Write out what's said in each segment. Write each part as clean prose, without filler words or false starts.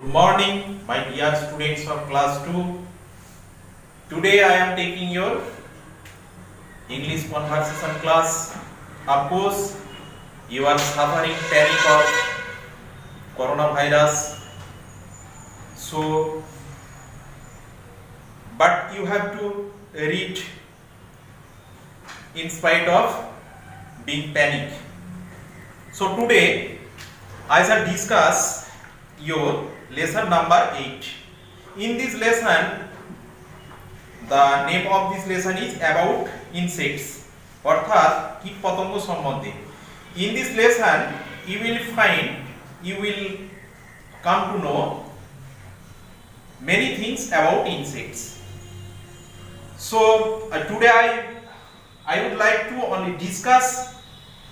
Good morning, my dear students of class 2. Today I am taking your English conversation class. Of course, you are suffering panic of coronavirus. So, but you have to read in spite of being panic. So today I shall discuss your lesson number 8. In this lesson, the name of this lesson is about insects, অর্থাৎ কীট পতঙ্গ সম্বন্ধে. In this lesson, you will come to know many things about insects. So today I would like to only discuss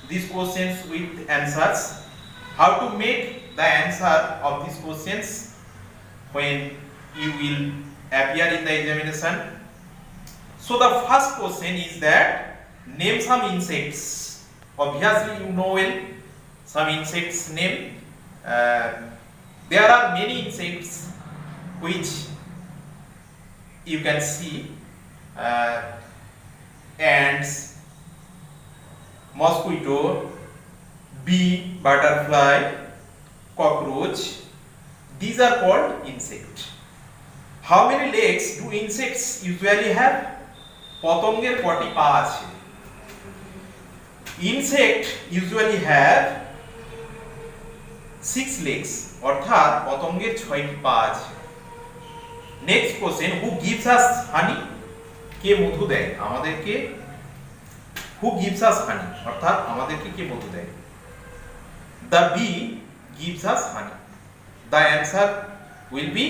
these questions with answers. How to make the answer of these questions when you will appear in the examination. So the first question is that name some insects. Obviously you know well some insects name. There are many insects which you can see, ants, mosquito, bee, butterfly, cockroach. These are called insects. How many legs do insects usually have? পতঙ্গের কটি পা আছে? Insect usually have 6 legs, অর্থাৎ পতঙ্গের 6টি পা আছে. Next question, who gives us honey? কে মধু দেয় আমাদেরকে? Who gives us honey? অর্থাৎ আমাদেরকে কে মধু দেয়? The bee gives us honey. The answer will be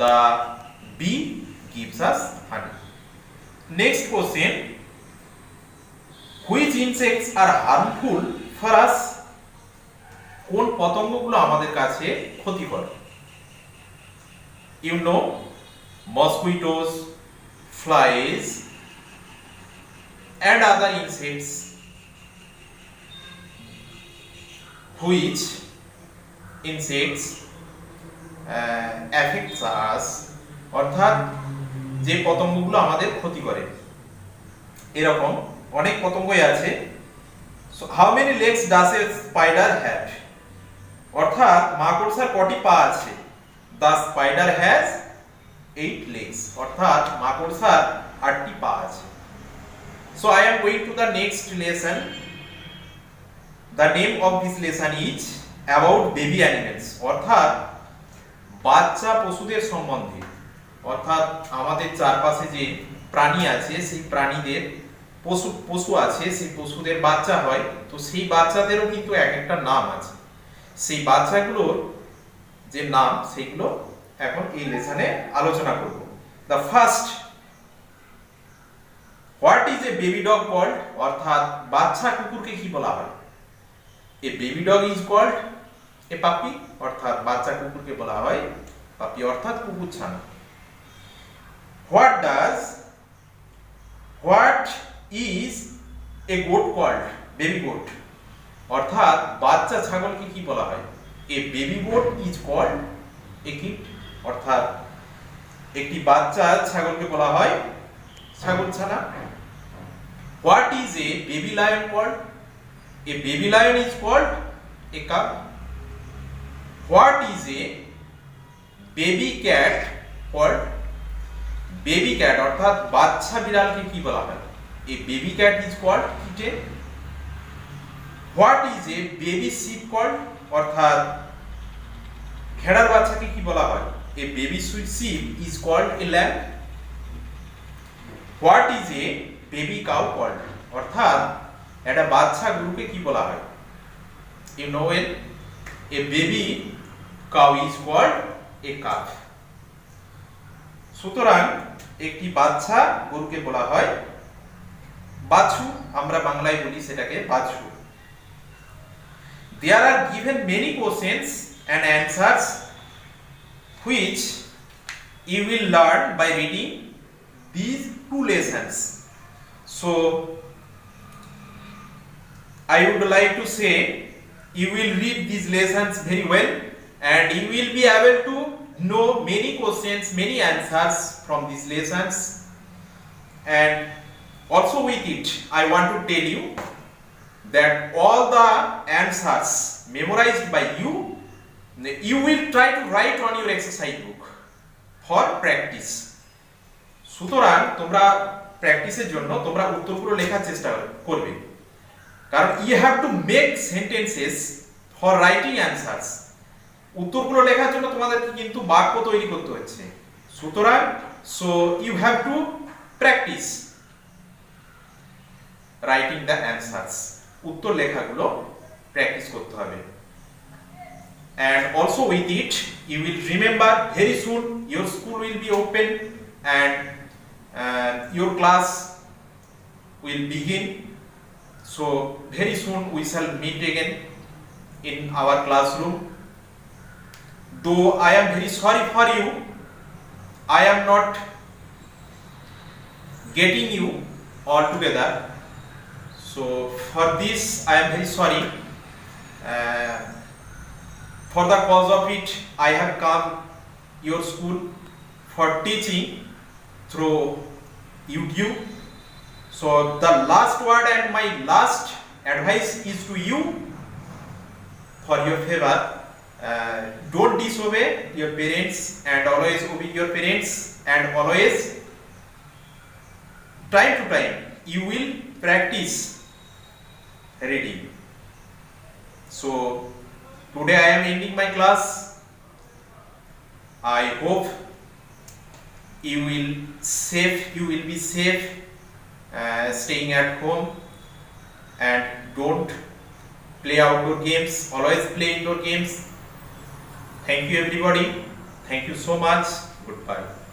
the bee gives us honey. Next question, which insects are harmful for us? কোন পতঙ্গগুলো আমাদের কাছে ক্ষতিকর? You know, mosquitoes, flies and other insects which insects affects us, অর্থাৎ যে পতঙ্গগুলো আমাদের ক্ষতি করে। এরকম অনেক পতঙ্গই আছে। So how many legs does a spider have? অর্থাৎ মাকড়সার কটি পা আছে? The spider has 8 legs, অর্থাৎ মাকড়সার 8টি পা আছে। So I am going to the next lesson. The name of this lesson is about baby animals, অর্থাৎ বাচ্চা পশুদের সম্বন্ধে। অর্থাৎ আমাদের চারপাশে যে প্রাণী আছে সেই প্রাণীদের পশু আছে, সেই পশুদের বাচ্চা হয়, তো সেই বাচ্চাদেরও কিন্তু এক একটা নাম আছে। সেই বাচ্চাগুলোর যে নাম সেইগুলো এখন এই লেসনে আলোচনা করব। The first, what is a baby dog called? অর্থাৎ বাচ্চা কুকুরকে কি বলা হয়? A baby dog is called a puppy, অর্থাৎ বাচ্চা কুকুরকে বলা হয় পাপি, অর্থাৎ কুকুরছানা। What is a goat called? Baby goat, অর্থাৎ বাচ্চা ছাগলকে কি বলা হয়? A baby goat is called a kid, অর্থাৎ একটি বাচ্চা ছাগলকে বলা হয় ছাগলছানা। What is a baby lion called? A baby lion is called a cub. What is a baby cat called? Baby cat, অর্থাৎ বাচ্চা বিড়ালকে কি বলা হয়? A baby cat is called kitten. What is a baby sheep called? অর্থাৎ ভেড়ার বাচ্চাকে কি বলা হয়? A baby sheep is called a lamb. What is a baby cow called? অর্থাৎ একটা বাচ্চা গরুকে কি বলা হয়? You know it. A baby cow is called a calf. সুতরাং একটি বাচ্চা গরুকে বলা হয় বাছুর, আমরা বাংলায় বলি সেটাকে বাছুর। There are given many questions and answers which you will learn by reading these 2 lessons. So I would like to say you will read these lessons very well and you will be able to know many questions, many answers from these lessons. And also with it I want to tell you that all the answers memorized by you will try to write on your exercise book for practice. সুতরাং তোমরা প্র্যাকটিসের জন্য তোমরা উত্তরগুলো লেখার চেষ্টা করবে, কারণ you have to make sentences for writing answers. উত্তরগুলো লেখার জন্য তোমাদেরকে কিন্তু বাক্য তৈরি করতে হচ্ছে। সুতরাং so you have to practice writing the answers. উত্তর লেখাগুলো প্র্যাকটিস করতে হবে। And also with it you will remember very soon your school will be open and your class will begin. So very soon we shall meet again in our classroom. Though I am very sorry for you, I am not getting you all together. So for this I am very sorry. For the cause of it I have come your school for teaching through YouTube. So the last word and my last advice is to you for your favor. Don't disobey your parents and always obey your parents, and always time to time you will practice reading. So today I am ending my class. I hope you will be safe staying at home, and don't play outdoor games, always play indoor games. Thank you everybody. Thank you so much. Goodbye.